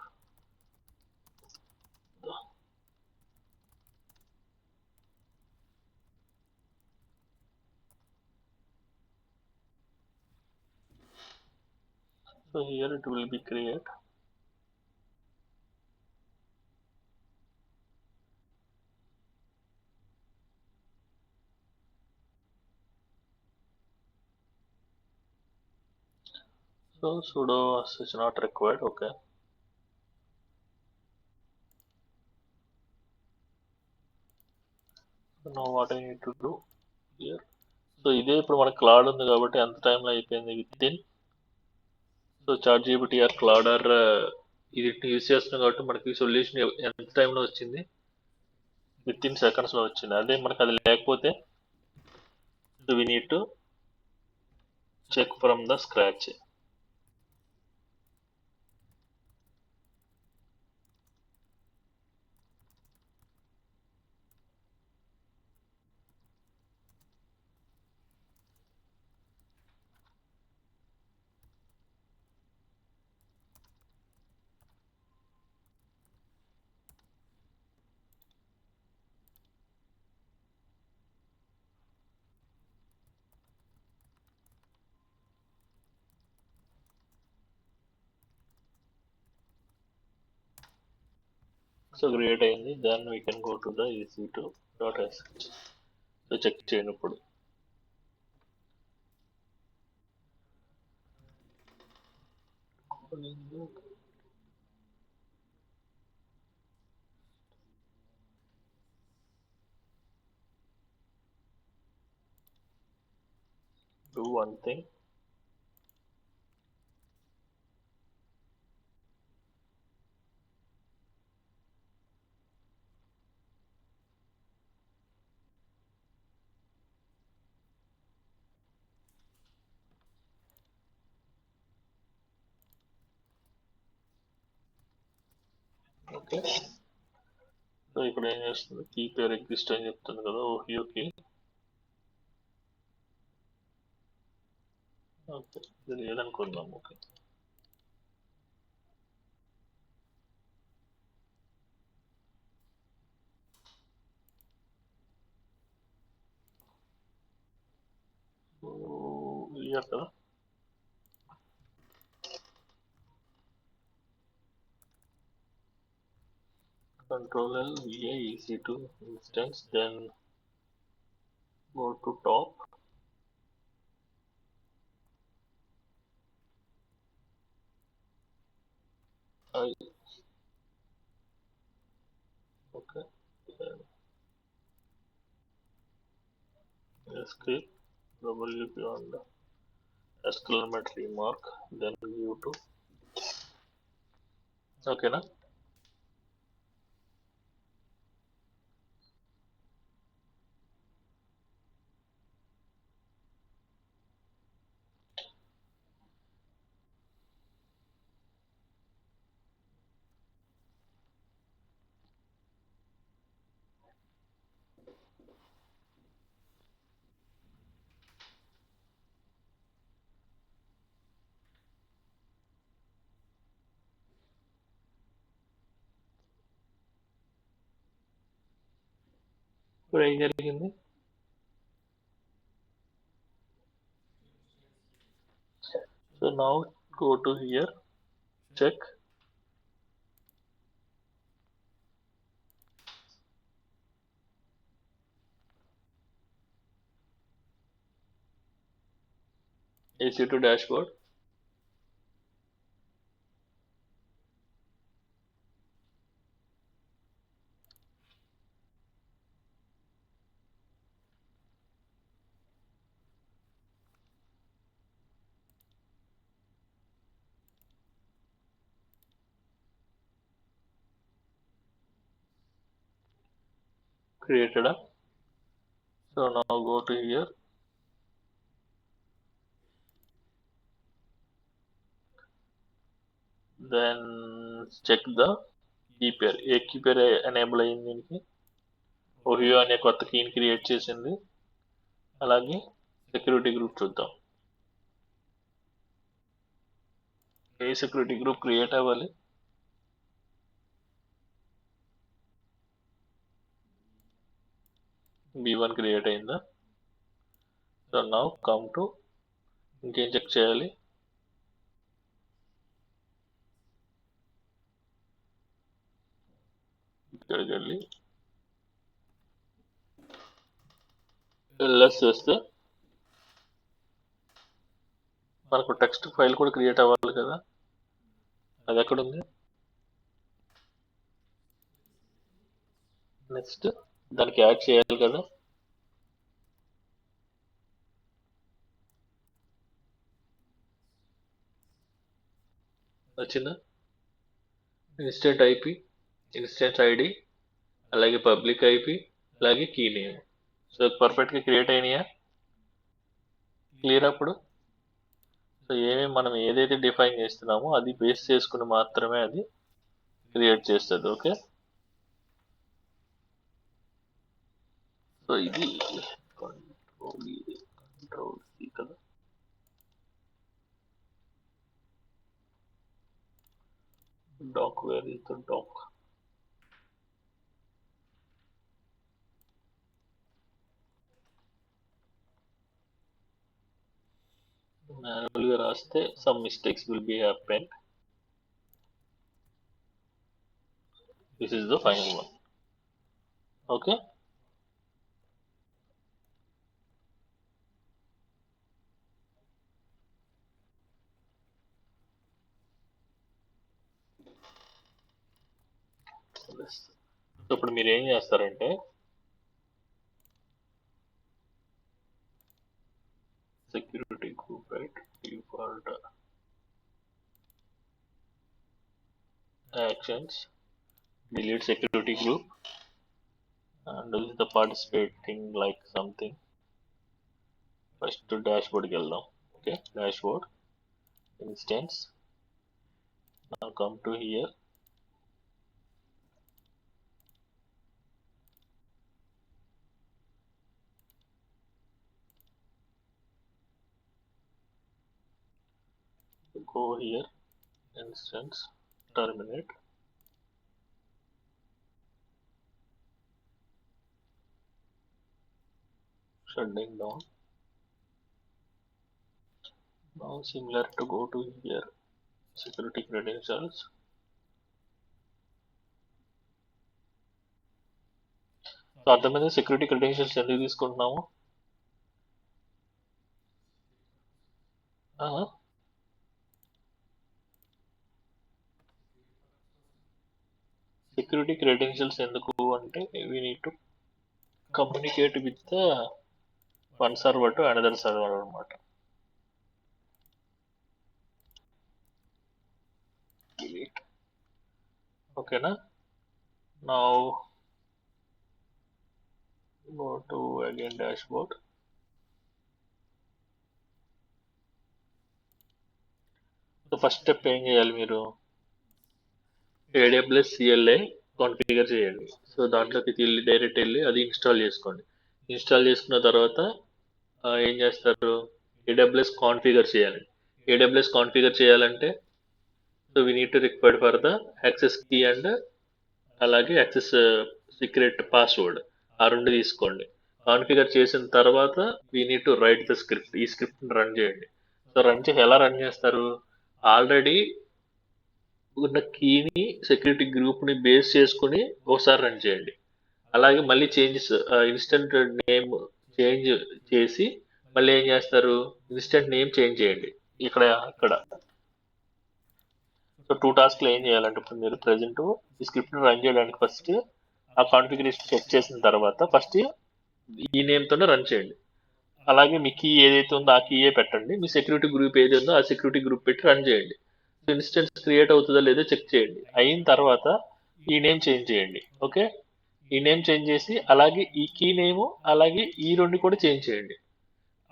so here it will be create so sudo is not required okay so now what I need to do here so ఇదే ఇప్పుడు మనకు Claude ఉంది కాబట్టి ఎంత టైంలో అయిపోయింది with in so ChatGPT or cloud or ఇది use చేస్తున్నాం కాబట్టి మనకి సొల్యూషన్ ఎంత టైంలో వచ్చింది, విత్ ఇన్ సెకండ్స్లో వచ్చింది. అదే మనకు అది లేకపోతే we need to check from the scratch. So create అయింది. Then we can go to the EC2.sh. So check చేయండి ఇప్పుడు. Do one thing. Okay, so ఇప్పుడు ఏం చేస్తుంది, కీ పేర్ ఎగ్జిస్ట్ అని చెప్తుంది కదా ఓహియోకి. ఓకే, ఇది లేదనుకుందాం. ఓకే, ఇయర్ కదా. Control L via EC2 instance, then go to top. Okay, then escape WP on the exclamatory mark, then view to. Okay na. ఇప్పుడు ఏం జరిగింది, so now go to here, check. EC2 dashboard. Created. So now go to here, then check the key pair. ఏ key pair enable అయింది దీనికి, Ohio అనే కొత్త కీని create చేసింది. అలాగే సెక్యూరిటీ గ్రూప్ చూద్దాం. ఏ సెక్యూరిటీ గ్రూప్ క్రియేట్ అవ్వాలి, B1 క్రియేట్ అయిందా. సో నౌ కమ్ టు, ఇంకేం చెక్ చేయాలి, ఇక్కడికి వెళ్ళి LS చేస్తే మనకు టెక్స్ట్ ఫైల్ కూడా క్రియేట్ అవ్వాలి కదా, అది ఎక్కడుంది. నెక్స్ట్ దానికి యాడ్ చేయాలి కదా. వచ్చిందా? ఇన్స్టెంట్ ఐపి, ఇన్స్టెంట్ ఐడి, అలాగే పబ్లిక్ ఐపి, అలాగే కీ నేమ్. సో పర్ఫెక్ట్గా క్రియేట్ అయినాయా? క్లియర్ అప్పుడు? సో మనం ఏదైతే డిఫైన్ చేస్తున్నామో అది బేస్ చేసుకుని మాత్రమే అది క్రియేట్ చేస్తుంది. ఓకే, సో ఇది కంట్రోల్ సి కదా. Doc, where is the doc? మాన్యువల్గా రాస్తే some mistakes will be happen. This is the final one. Okay, ఇప్పుడు మీరు ఏం చేస్తారంటే security group, right? Default actions, delete security group, and this is the participating like something. First to dashboard కి వెళ్దాం. Okay, dashboard instance. Now come to here. Go here, instance, terminate. Shutting down. Now similar to go to here, security credentials. So అర్థమైంది security credentials ఎందుకు తీసుకుంటున్నాము. Security credentials ఎందుకు అంటే we need to communicate with the one server to another server అనమాట. ఓకేనా? Now go to again dashboard. So first step ఏం చేయాలి, మీరు AWS CLI కాన్ఫిగర్ చేయండి. సో దాంట్లోకి డైరెక్ట్ వెళ్ళి అది ఇన్స్టాల్ చేసుకోండి. ఇన్స్టాల్ చేసుకున్న తర్వాత ఏం చేస్తారు, AWS కాన్ఫిగర్ చేయాలి. AWS కాన్ఫిగర్ చేయాలంటే so we need to required for the access key and అలాగే యాక్సెస్ సీక్రెట్ పాస్వర్డ్, ఆ రెండు తీసుకోండి. కాన్ఫిగర్ చేసిన తర్వాత we need to write the script. ఈ స్క్రిప్ట్ని రన్ చేయండి. సో రన్ చేసి ఎలా రన్ చేస్తారు, ఆల్రెడీ ఉన్న కీని సెక్యూరిటీ గ్రూప్ని బేస్ చేసుకుని ఒకసారి రన్ చేయండి. అలాగే మళ్ళీ చేంజెస్ ఇన్స్టెంట్ నేమ్ చేంజ్ చేసి మళ్ళీ ఏం చేస్తారు, ఇన్స్టెంట్ నేమ్ చేంజ్ చేయండి ఇక్కడ. సో 2 టాస్క్లు ఏం చేయాలంటే ఇప్పుడు మీరు ప్రజెంట్ ఈ స్క్రిప్ట్ని రన్ చేయడానికి ఫస్ట్ ఆ కాన్ఫిగరేషన్ చెక్ చేసిన తర్వాత ఫస్ట్ ఈ నేమ్తోనే రన్ చేయండి. అలాగే మీ కీ ఏదైతే ఉందో ఆ కీయే పెట్టండి. మీ సెక్యూరిటీ గ్రూప్ ఏది ఉందో ఆ సెక్యూరిటీ గ్రూప్ పెట్టి రన్ చేయండి. సో ఇన్స్టెన్స్ క్రియేట్ అవుతుందో లేదో చెక్ చేయండి. అయిన తర్వాత ఈ నేమ్ చేంజ్ చేయండి. ఓకే, ఈ నేమ్ చేంజ్ చేసి అలాగే ఈ కీ నేమ్ అలాగే ఈ రెండు కూడా చేంజ్ చేయండి.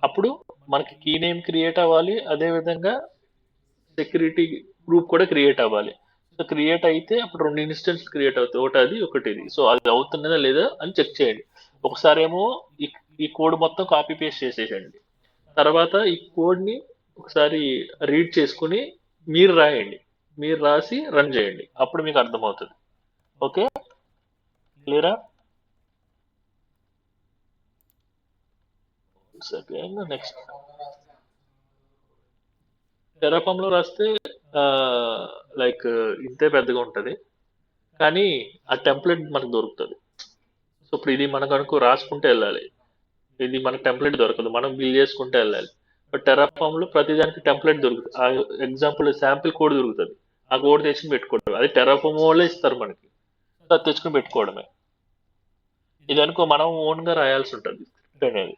అప్పుడు మనకి కీ నేమ్ క్రియేట్ అవ్వాలి, అదేవిధంగా సెక్యూరిటీ గ్రూప్ కూడా క్రియేట్ అవ్వాలి. సో క్రియేట్ అయితే అప్పుడు 2 ఇన్స్టెన్స్ క్రియేట్ అవుతాయి, ఒకటి అది ఒకటి ఇది. సో అది అవుతున్నదా లేదా అని చెక్ చేయండి. ఒకసారి ఏమో ఈ కోడ్ మొత్తం కాపీ పేస్ట్ చేసేయండి. తర్వాత ఈ కోడ్ని ఒకసారి రీడ్ చేసుకుని మీరు రాయండి. మీరు రాసి రన్ చేయండి, అప్పుడు మీకు అర్థమవుతుంది. ఓకే, క్లియరా? సెకండ్ నెక్స్ట్ టెరాఫామ్లో రాస్తే లైక్ ఇంతే పెద్దగా ఉంటుంది, కానీ ఆ టెంప్లెట్ మనకు దొరుకుతుంది. సో ఇప్పుడు ఇది మనకు అనుకో రాసుకుంటే వెళ్ళాలి, ఇది మనకు టెంప్లెట్ దొరకదు, మనం బిల్ చేసుకుంటే వెళ్ళాలి. బట్ టెరాఫామ్లో ప్రతిదానికి టెంప్లెట్ దొరుకుతుంది. ఆ ఎగ్జాంపుల్ శాంపిల్ కోడ్ దొరుకుతుంది, ఆ కోడ్ తెచ్చుకుని పెట్టుకోవడం. అది టెరాఫామ్ వాళ్ళే ఇస్తారు మనకి, అది తెచ్చుకుని పెట్టుకోవడమే. ఇది అనుకో మనం ఓన్గా రాయాల్సి ఉంటుంది స్క్రిప్ట్ అనేది.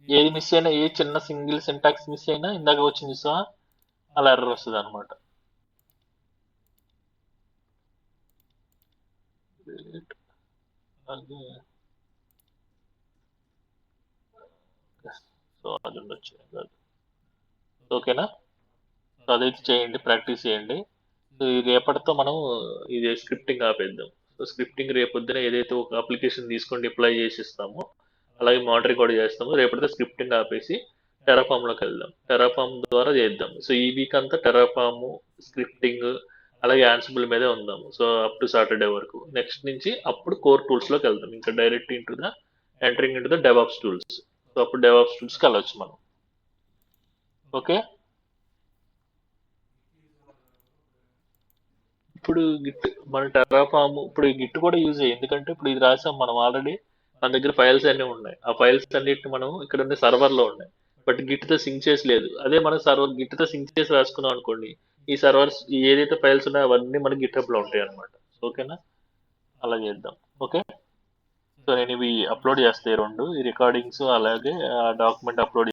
ఏది మిస్ అయినా, ఏ చిన్న సింగిల్ సింటాక్స్ మిస్ అయినా ఇందాక వచ్చింది చూసావా, అలా ఎర్రర్ వస్తుంది అనమాట. సో అది ఉండొచ్చు. ఓకేనా, సో అదైతే చేయండి, ప్రాక్టీస్ చేయండి. సో ఈ రేపటితో మనం ఇది స్క్రిప్టింగ్ ఆపేద్దాం. సో స్క్రిప్టింగ్ రేపొద్దున ఏదైతే ఒక అప్లికేషన్ తీసుకొని డిప్లాయ్ చేసి ఇస్తామో, అలాగే మానిటరింగ్ కూడా చేస్తాము, రేపటితో స్క్రిప్టింగ్ ఆపేసి టెరాఫామ్ లోకి వెళ్దాం. టెరాఫామ్ ద్వారా చేద్దాం. సో ఈ వీక్ అంతా టెరాఫామ్, స్క్రిప్టింగ్, అలాగే యాన్సిబుల్ మీదే ఉందాము. సో అప్ టు సాటర్డే వరకు. నెక్స్ట్ నుంచి అప్పుడు కోర్ టూల్స్ లోకి వెళ్దాం, ఇంకా direct into the entering into the DevOps tools. So అప్పుడు డెవాప్స్ టూల్స్ కి వెళ్ళొచ్చు మనం. ఓకే, ఇప్పుడు గిట్ మన టెరాఫామ్, ఇప్పుడు గిట్ కూడా యూజ్ అయ్యి, ఎందుకంటే ఇప్పుడు ఇది రాసాం మనం ఆల్రెడీ, మన దగ్గర ఫైల్స్ అన్నీ ఉన్నాయి. ఆ ఫైల్స్ అన్నిటిని మనం ఇక్కడ ఉన్న సర్వర్ లో ఉన్నాయి, బట్ గిట్ తో సింక్ చేసి లేదు. అదే మన సర్వర్ గిట్ తో సింక్ చేసి రాసుకున్నాం అనుకోండి, ఈ సర్వర్స్ ఏదైతే ఫైల్స్ ఉన్నాయో అవన్నీ మన గిట్ హబ్ లో ఉంటాయి అనమాట. ఓకేనా, అలా చేద్దాం. ఓకే, సో నేను ఇవి అప్లోడ్ చేస్తాయి రెండు, ఈ రికార్డింగ్స్ అలాగే డాక్యుమెంట్ అప్లోడ్